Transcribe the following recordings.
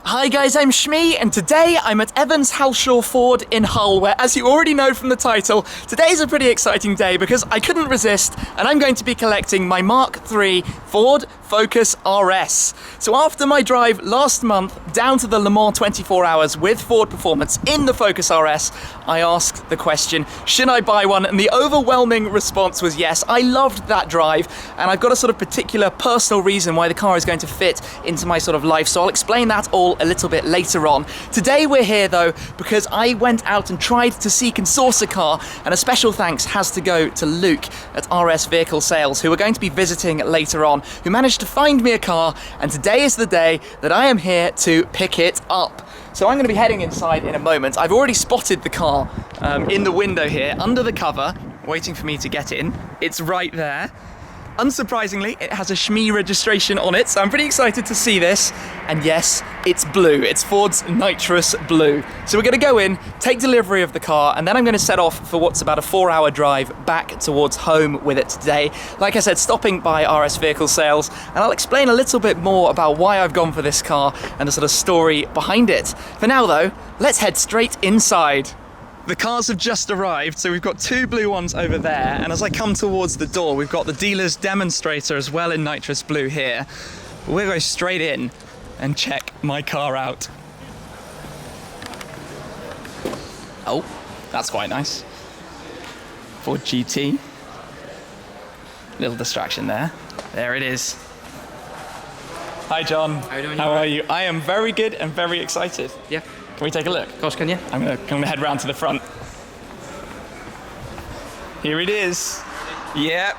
Hi guys, I'm Shmee, and today I'm at Evans Halshaw Ford in Hull, where, as you already know from the title, today's a pretty exciting day because I couldn't resist, and I'm going to be collecting my Mark III Ford Focus RS. So after my drive last month down to the Le Mans 24 Hours with Ford Performance in the Focus RS, I asked the question, should I buy one? And the overwhelming response was yes. I loved that drive, and I've got a sort of particular personal reason why the car is going to fit into my sort of life, so I'll explain that all a little bit later on. Today we're here though because I went out and tried to seek and source a car, and a special thanks has to go to Luke at RS Vehicle Sales, who we're going to be visiting later on, who managed to find me a car, and today is the day that I am here to pick it up. So I'm going to be heading inside in a moment. I've already spotted the car in the window here, under the cover, waiting for me to get in. It's right there. Unsurprisingly, it has a Shmee registration on it, so I'm pretty excited to see this. And yes, it's blue. It's Ford's Nitrous Blue. So we're going to go in, take delivery of the car, and then I'm going to set off for what's about a 4-hour drive back towards home with it today. Like I said, stopping by RS Vehicle Sales, and I'll explain a little bit more about why I've gone for this car and the sort of story behind it. For now though, let's head straight inside. The cars have just arrived, so we've got 2 blue ones over there, and as I come towards the door, we've got the dealer's demonstrator as well in Nitrous Blue here. We'll go straight in and check my car out. Oh, that's quite nice. Ford GT. Little distraction there. There it is. Hi John. How are you doing? How are you? I am very good and very excited. Yeah. Can we take a look? Of course, can you? I'm gonna head round to the front. Here it is. Yep.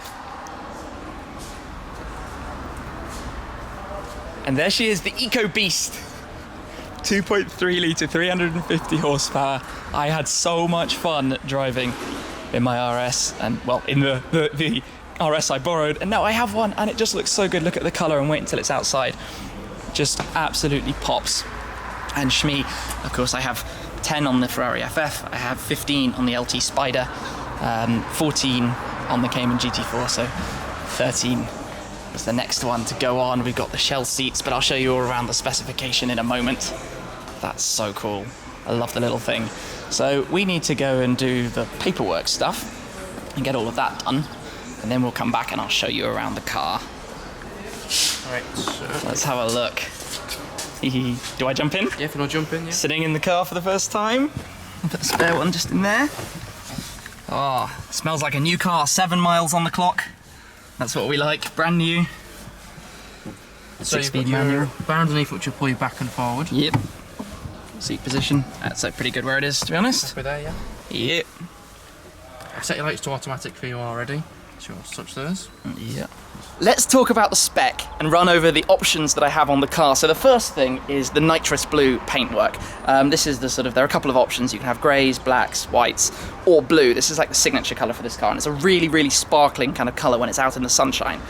And there she is, the EcoBeast. 2.3 litre, 350 horsepower. I had so much fun driving in my RS, and well, in the RS I borrowed, and now I have one, and it just looks so good. Look at the colour, and wait until it's outside. Just absolutely pops. And Shmee, of course, I have 10 on the Ferrari FF, I have 15 on the LT Spider, 14 on the Cayman GT4, so 13 is the next one to go on. We've got the shell seats, but I'll show you all around the specification in a moment. That's so cool. I love the little thing. So we need to go and do the paperwork stuff and get all of that done, and then we'll come back and I'll show you around the car. All right, so Let's have a look. Do I jump in? yeah, if you want to jump in, yeah. Sitting in the car for the first time. I'll put the spare one just in there. Oh, smells like a new car, 7 miles on the clock. That's what we like, brand new. So you've 6-speed got your manual. bar underneath which will pull you back and forward. Yep. Seat position, that's pretty good where it is, to be honest. Over there, yeah. Yep. I've set your lights to automatic for you already. So you'll touch those. Yep. Let's talk about the spec and run over the options that I have on the car. So the first thing is the Nitrous Blue paintwork. This is the sort of, there are a couple of options. You can have greys, blacks, whites, or blue. This is like the signature colour for this car, and it's a really, really sparkling kind of colour when it's out in the sunshine.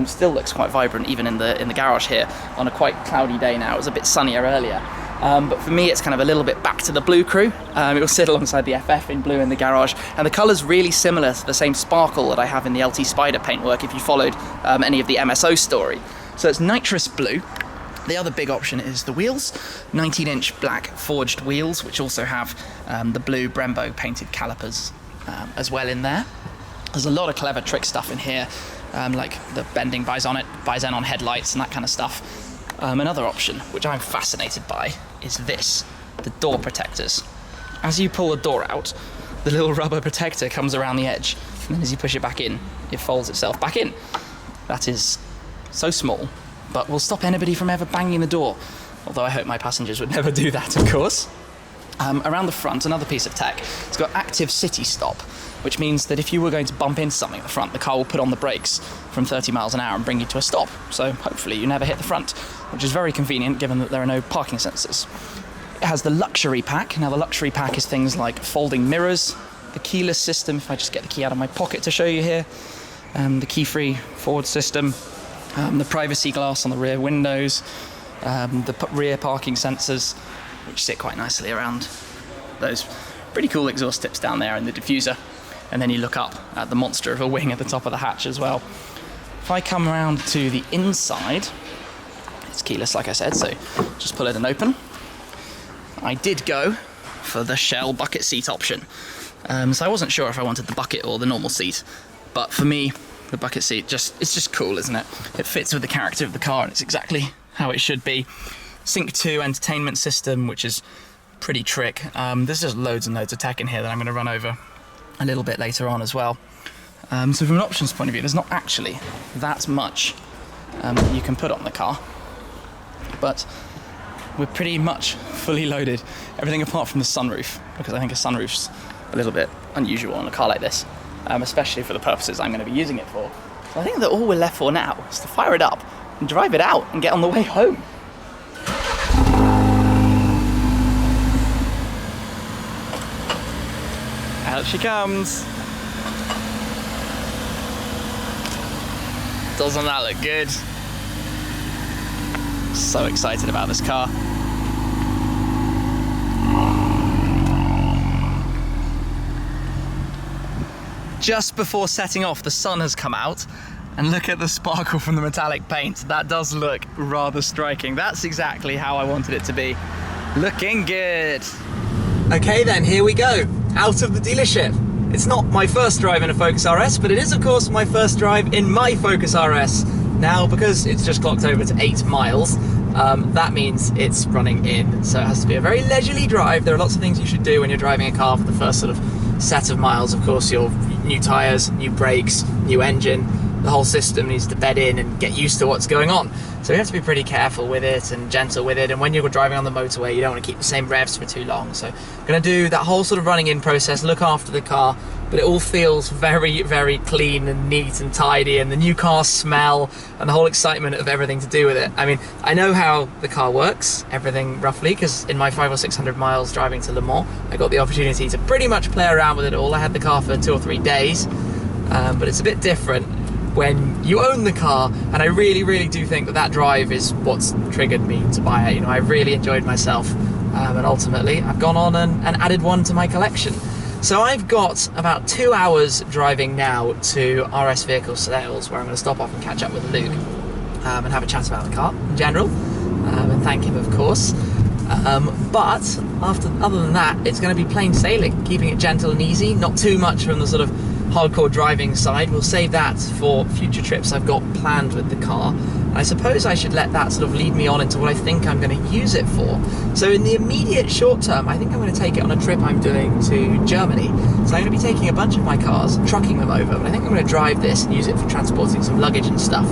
Still looks quite vibrant even in the garage here on a quite cloudy day now. It was a bit sunnier earlier. But for me, it's kind of a little bit back to the blue crew. It will sit alongside the FF in blue in the garage, and the colour's really similar to the same sparkle that I have in the LT Spider paintwork if you followed any of the MSO story. So it's Nitrous Blue. The other big option is the wheels, 19-inch black forged wheels, which also have the blue Brembo painted calipers as well in there. There's a lot of clever trick stuff in here, like the bending Bison headlights and that kind of stuff. Another option, which I'm fascinated by, is this, the door protectors. As you pull the door out, the little rubber protector comes around the edge, and then as you push it back in, it folds itself back in. That is so small, but will stop anybody from ever banging the door, although I hope my passengers would never do that, of course. Around the front, another piece of tech, it's got active city stop, which means that if you were going to bump into something at the front, the car will put on the brakes from 30 miles an hour and bring you to a stop. So hopefully you never hit the front, which is very convenient given that there are no parking sensors. It has the luxury pack. Now the luxury pack is things like folding mirrors, the keyless system, if I just get the key out of my pocket to show you here, the key-free forward system, the privacy glass on the rear windows, the rear parking sensors, which sit quite nicely around those pretty cool exhaust tips down there and the diffuser. And then you look up at the monster of a wing at the top of the hatch as well. If I come around to the inside, it's keyless like I said, so just pull it and open. I did go for the Shell bucket seat option. So I wasn't sure if I wanted the bucket or the normal seat, but for me, the bucket seat it's just cool, isn't it? It fits with the character of the car and it's exactly how it should be. Sync 2 entertainment system, which is pretty trick. There's just loads and loads of tech in here that I'm going to run over a little bit later on as well. So from an options point of view, there's not actually that much that you can put on the car, but we're pretty much fully loaded. Everything apart from the sunroof, because I think a sunroof's a little bit unusual on a car like this, especially for the purposes I'm going to be using it for. So I think that all we're left for now is to fire it up and drive it out and get on the way home. Out she comes. Doesn't that look good? So excited about this car. Just before setting off, the sun has come out, and look at the sparkle from the metallic paint. That does look rather striking. That's exactly how I wanted it to be. Looking good. Okay then, here we go. Out of the dealership. It's not my first drive in a Focus RS, but it is of course my first drive in my Focus RS. Now, because it's just clocked over to 8 miles, that means it's running in. So it has to be a very leisurely drive. There are lots of things you should do when you're driving a car for the first sort of set of miles. Of course, your new tyres, new brakes, new engine, the whole system needs to bed in and get used to what's going on. So you have to be pretty careful with it and gentle with it, and when you're driving on the motorway you don't want to keep the same revs for too long. So I'm going to do that whole sort of running in process, look after the car, but it all feels very, very clean and neat and tidy, and the new car smell and the whole excitement of everything to do with it. I mean, I know how the car works, everything roughly, because in my 500 or 600 miles driving to Le Mans, I got the opportunity to pretty much play around with it all. I had the car for 2 or 3 days, but it's a bit different when you own the car, and I really, really do think that that drive is what's triggered me to buy it. You know, I really enjoyed myself, and ultimately I've gone on and added one to my collection. So I've got about 2 hours driving now to RS Vehicle Sales, where I'm going to stop off and catch up with Luke and have a chat about the car in general, and thank him of course. But other than that, it's going to be plain sailing, keeping it gentle and easy, not too much from the sort of hardcore driving side. We'll save that for future trips I've got planned with the car. I suppose I should let that sort of lead me on into what I think I'm going to use it for. So in the immediate short term, I think I'm going to take it on a trip I'm doing to Germany. So I'm going to be taking a bunch of my cars, trucking them over, but I think I'm going to drive this and use it for transporting some luggage and stuff.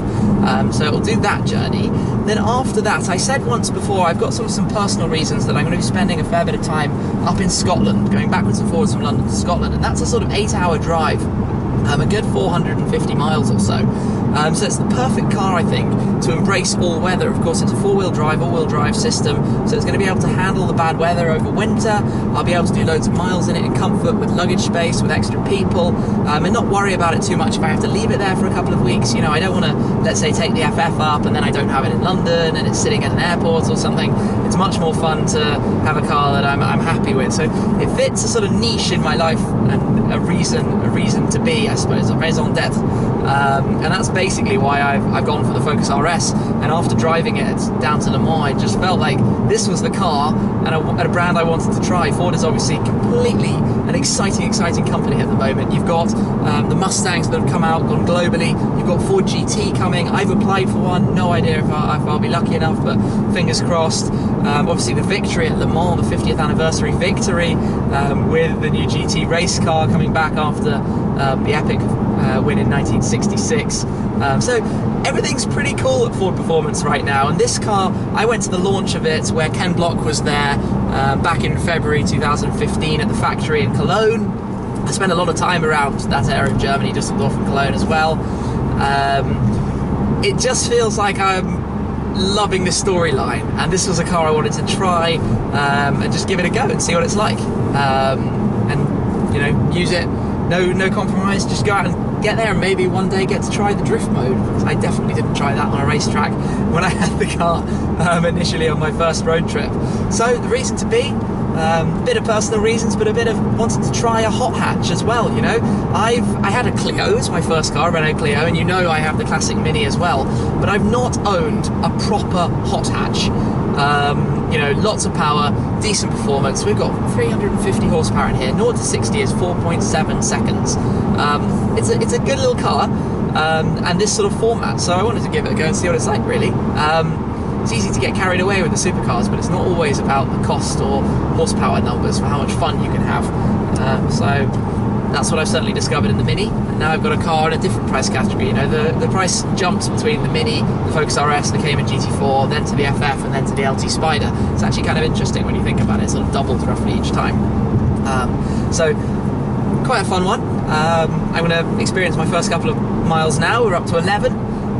So it'll do that journey. Then after that, I said once before, I've got sort of some personal reasons that I'm going to be spending a fair bit of time up in Scotland, going backwards and forwards from London to Scotland, and that's a sort of 8-hour drive. A good 450 miles or so. So it's the perfect car, I think, to embrace all weather. Of course, it's a all-wheel drive system, so it's going to be able to handle the bad weather over winter. I'll be able to do loads of miles in it in comfort, with luggage space, with extra people, and not worry about it too much if I have to leave it there for a couple of weeks. You know, I don't want to, let's say, take the FF up and then I don't have it in London and it's sitting at an airport or something. It's much more fun to have a car that I'm happy with. So it fits a sort of niche in my life and a reason to be, I suppose, a raison d'etre. And that's basically why I've gone for the Focus RS. And after driving it down to Le Mans, I just felt like this was the car and a brand I wanted to try. Ford is obviously completely an exciting company at the moment. You've got the Mustangs that have come out, gone globally. You've got Ford GT coming. I've applied for one. No idea if I'll be lucky enough, but fingers crossed. Obviously the victory at Le Mans, the 50th anniversary victory, with the new GT race car coming back after the epic win in 1966. So everything's pretty cool at Ford Performance right now, and this car, I went to the launch of it where Ken Block was there back in February 2015 at the factory in Cologne. I spent a lot of time around that area of Germany, Düsseldorf and Cologne as well. It just feels like I'm loving this storyline, and this was a car I wanted to try and just give it a go and see what it's like, and you know, use it, no compromise, just go out and get there and maybe one day get to try the drift mode, because I definitely didn't try that on a racetrack when I had the car initially on my first road trip. So the reason to be, Bit of personal reasons, but a bit of wanting to try a hot hatch as well, you know. I had a Clio, it's my first car, Renault Clio, and you know I have the classic Mini as well, but I've not owned a proper hot hatch. You know, lots of power, decent performance. We've got 350 horsepower in here. 0 to 60 is 4.7 seconds. It's a good little car, and this sort of format, so I wanted to give it a go and see what it's like, really. It's easy to get carried away with the supercars, but it's not always about the cost or horsepower numbers for how much fun you can have. So that's what I've certainly discovered in the Mini, and now I've got a car in a different price category. You know, the price jumps between the Mini, the Focus RS, the Cayman GT4, then to the FF, and then to the LT Spider. It's actually kind of interesting when you think about it. It sort of doubles roughly each time. So quite a fun one. I'm going to experience my first couple of miles now. We're up to 11,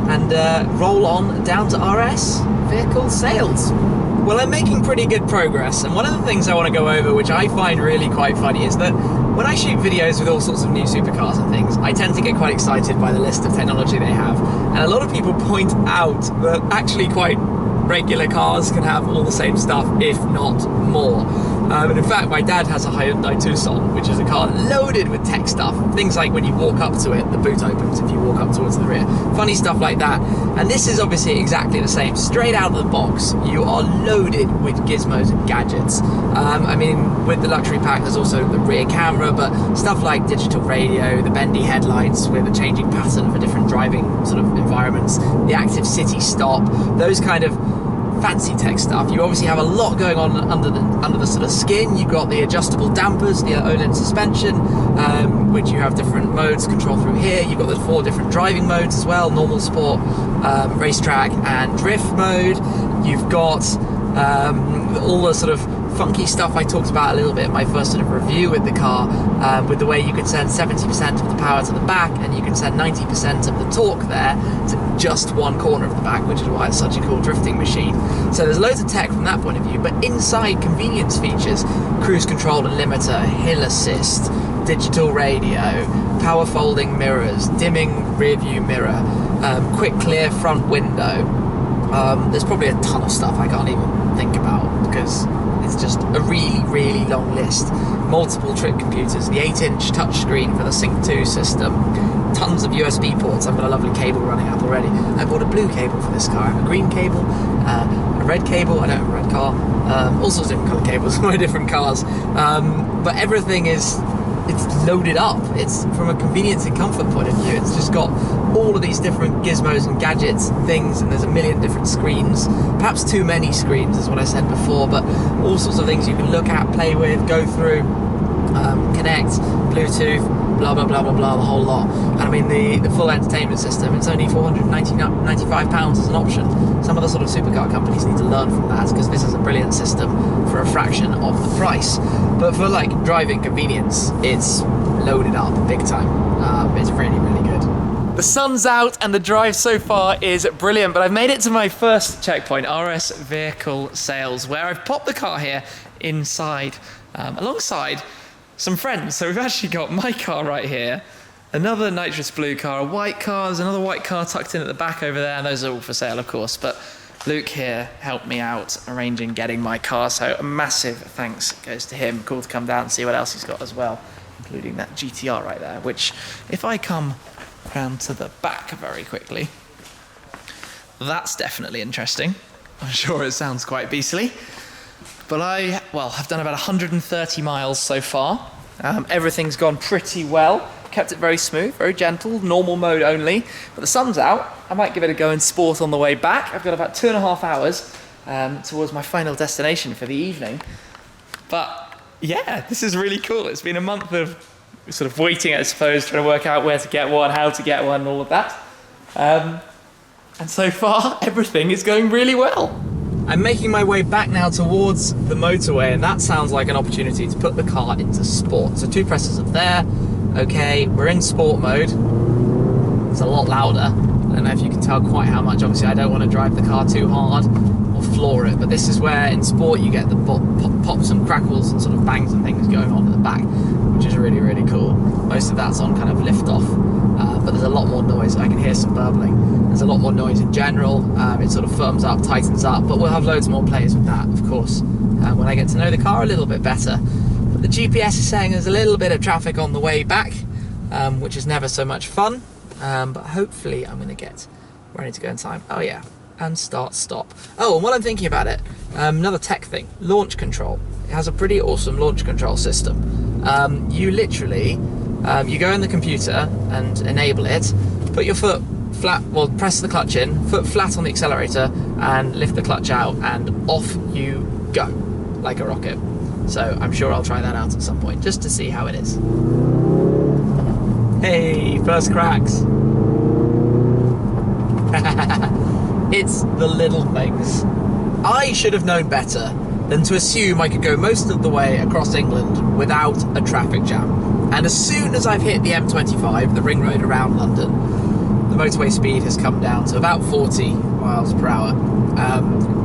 and roll on down to RS vehicle sales. Well, I'm making pretty good progress, and one of the things I want to go over, which I find really quite funny, is that when I shoot videos with all sorts of new supercars and things, I tend to get quite excited by the list of technology they have, and a lot of people point out that actually quite regular cars can have all the same stuff, if not more. And in fact, my dad has a Hyundai Tucson, which is a car loaded with tech stuff. Things like when you walk up to it, the boot opens if you walk up towards the rear. Funny stuff like that. And this is obviously exactly the same. Straight out of the box, you are loaded with gizmos and gadgets. I mean, with the luxury pack, there's also the rear camera, but stuff like digital radio, the bendy headlights with a changing pattern for different driving sort of environments, the active city stop, those kind of fancy tech stuff. You obviously have a lot going on under the sort of skin. You've got the adjustable dampers, the OLED suspension, which you have different modes controlled through here. You've got the 4 different driving modes as well: normal, sport, racetrack, and drift mode. You've got all the sort of funky stuff I talked about a little bit in my first sort of review with the car, with the way you could send 70% of the power to the back, and you can send 90% of the torque there to just one corner of the back, which is why it's such a cool drifting machine. So there's loads of tech from that point of view, but inside, convenience features: cruise control and limiter, hill assist, digital radio, power folding mirrors, dimming rear view mirror, quick clear front window. There's probably a ton of stuff I can't even think about because it's just a really, really long list. Multiple trip computers, the 8-inch touchscreen for the Sync 2 system, tons of USB ports. I've got a lovely cable running up already. I bought a blue cable for this car. I have a green cable, a red cable. I don't have a red car. All sorts of different colour cables for my different cars. But everything it's loaded up. It's from a convenience and comfort point of view. It's just got all of these different gizmos and gadgets and things, and there's a million different screens. Perhaps too many screens is what I said before, but all sorts of things you can look at, play with, go through, connect, Bluetooth, blah blah blah blah blah, the whole lot. And I mean the full entertainment system, it's only £495 as an option. Some of the sort of supercar companies need to learn from that, because this is a brilliant system for a fraction of the price. But for like driving convenience, it's loaded up big time. It's really, really good. The sun's out and the drive so far is brilliant, but I've made it to my first checkpoint, RS Vehicle Sales, where I've popped the car here inside alongside some friends. So we've actually got my car right here, another Nitrous Blue car, a white car, there's another white car tucked in at the back over there, and those are all for sale, of course. But Luke here helped me out arranging getting my car, so a massive thanks goes to him. Cool to come down and see what else he's got as well, including that GTR right there, which if I come round to the back very quickly, that's definitely interesting. I'm sure it sounds quite beastly. But I've done about 130 miles so far. Everything's gone pretty well. Kept it very smooth, very gentle, normal mode only. But the sun's out. I might give it a go in sport on the way back. I've got about 2.5 hours towards my final destination for the evening. But yeah, this is really cool. It's been a month of sort of waiting, I suppose, trying to work out where to get one, how to get one, and all of that. And so far, everything is going really well. I'm making my way back now towards the motorway, and that sounds like an opportunity to put the car into sport. So 2 presses up there. Okay, we're in sport mode. It's a lot louder. I don't know if you can tell quite how much. Obviously, I don't want to drive the car too hard or floor it, but this is where in sport you get the pops and crackles and sort of bangs and things going on at the back, which is really, really cool. Most of that's on kind of lift off, but there's a lot more noise. I can hear some burbling. There's a lot more noise in general. It sort of firms up, tightens up, but we'll have loads more plays with that, of course, when I get to know the car a little bit better. But the GPS is saying there's a little bit of traffic on the way back, which is never so much fun, but hopefully I'm going to get where I need to go in time. Oh yeah, and start, stop. Oh, and while I'm thinking about it, another tech thing, launch control. It has a pretty awesome launch control system. You literally, you go in the computer and enable it, put your foot flat, well, press the clutch in, foot flat on the accelerator, and lift the clutch out, and off you go, like a rocket. So I'm sure I'll try that out at some point, just to see how it is. Hey, first cracks. It's the little things. I should have known better than to assume I could go most of the way across England without a traffic jam. And as soon as I've hit the M25, the ring road around London, the motorway speed has come down to about 40 miles per hour.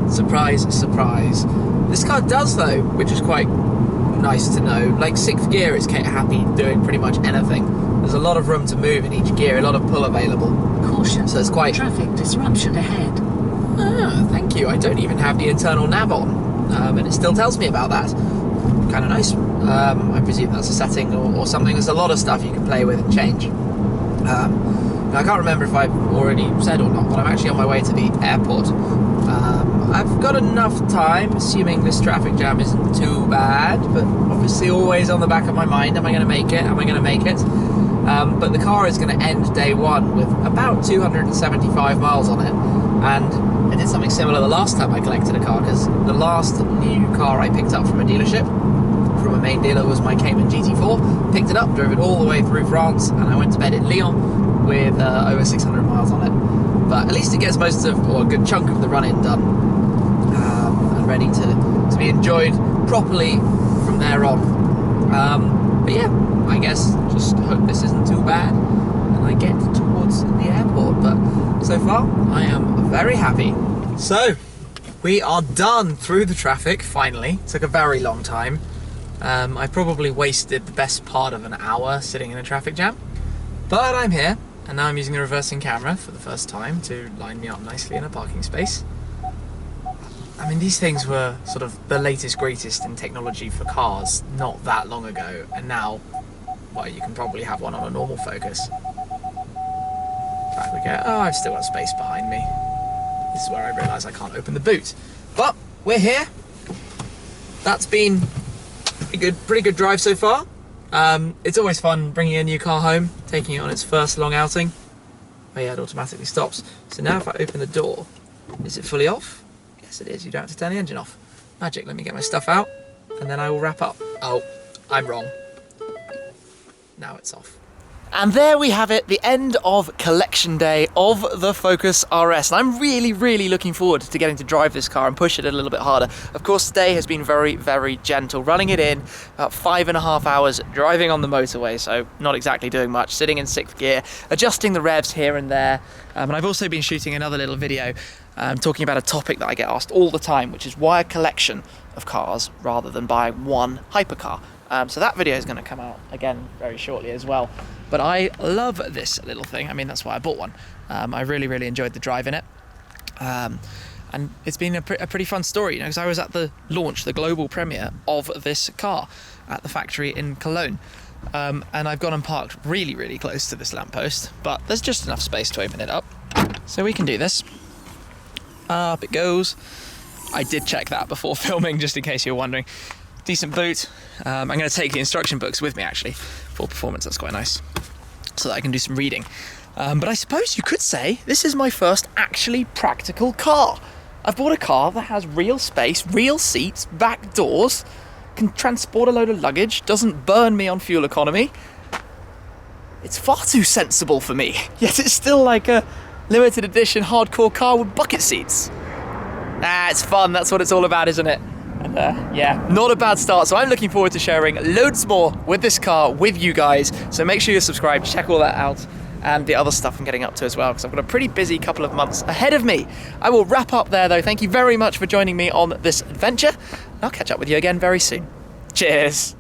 Surprise, surprise. This car does though, which is quite nice to know. Like 6th gear is happy doing pretty much anything. There's a lot of room to move in each gear, a lot of pull available. Caution, so it's quite... traffic disruption ahead. Ah, thank you. I don't even have the internal nav on, and it still tells me about that. Kind of nice. I presume that's a setting or something. There's a lot of stuff you can play with and change. Now I can't remember if I've already said or not, but I'm actually on my way to the airport. I've got enough time, assuming this traffic jam isn't too bad, but obviously always on the back of my mind, am I going to make it? Am I going to make it? But the car is going to end day one with about 275 miles on it, and I did something similar the last time I collected a car, because the last new car I picked up from a dealership, from a main dealer, was my Cayman GT4. Picked it up, drove it all the way through France, and I went to bed in Lyon with over 600 miles on it. But at least it gets most of, or a good chunk of the run-in done, and ready to be enjoyed properly from there on. But yeah, I guess just hope this isn't too bad and I get towards the airport. But so far, I am very happy. So, we are done through the traffic, finally. Took a very long time. I probably wasted the best part of an hour sitting in a traffic jam. But I'm here, and now I'm using the reversing camera for the first time to line me up nicely in a parking space. I mean, these things were sort of the latest, greatest in technology for cars not that long ago, and now, well, you can probably have one on a normal Focus. Back we go. Oh, I've still got space behind me. This is where I realise I can't open the boot. But we're here. That's been a pretty good drive so far. It's always fun bringing a new car home, taking it on its first long outing. Oh yeah, it automatically stops. So now if I open the door, is it fully off? Yes it is, you don't have to turn the engine off. Magic, let me get my stuff out, and then I will wrap up. Oh, I'm wrong. Now it's off. And there we have it, the end of collection day of the Focus RS. And I'm really, really looking forward to getting to drive this car and push it a little bit harder. Of course, today has been very, very gentle. Running it in about 5.5 hours, driving on the motorway, so not exactly doing much. Sitting in 6th gear, adjusting the revs here and there. And I've also been shooting another little video talking about a topic that I get asked all the time, which is why a collection of cars rather than buy one hypercar. So that video is going to come out again very shortly as well. But I love this little thing. I mean, that's why I bought one. I really, really enjoyed the drive in it. And it's been a pretty fun story, you know, because I was at the launch, the global premiere of this car at the factory in Cologne. And I've gone and parked really, really close to this lamppost, but there's just enough space to open it up. So we can do this. Up it goes. I did check that before filming, just in case you're wondering. Decent boot. I'm going to take the instruction books with me actually for performance. That's quite nice, so that I can do some reading. But I suppose you could say this is my first actually practical car. I've bought a car that has real space, real seats, back doors, can transport a load of luggage, doesn't burn me on fuel economy. It's far too sensible for me, yet it's still like a limited edition hardcore car with bucket seats. It's fun, that's what it's all about, isn't it? And yeah, not a bad start. So I'm looking forward to sharing loads more with this car with you guys. So make sure you're subscribed, check all that out. and the other stuff I'm getting up to as well, because I've got a pretty busy couple of months ahead of me. I will wrap up there though. Thank you very much for joining me on this adventure. I'll catch up with you again very soon. Cheers.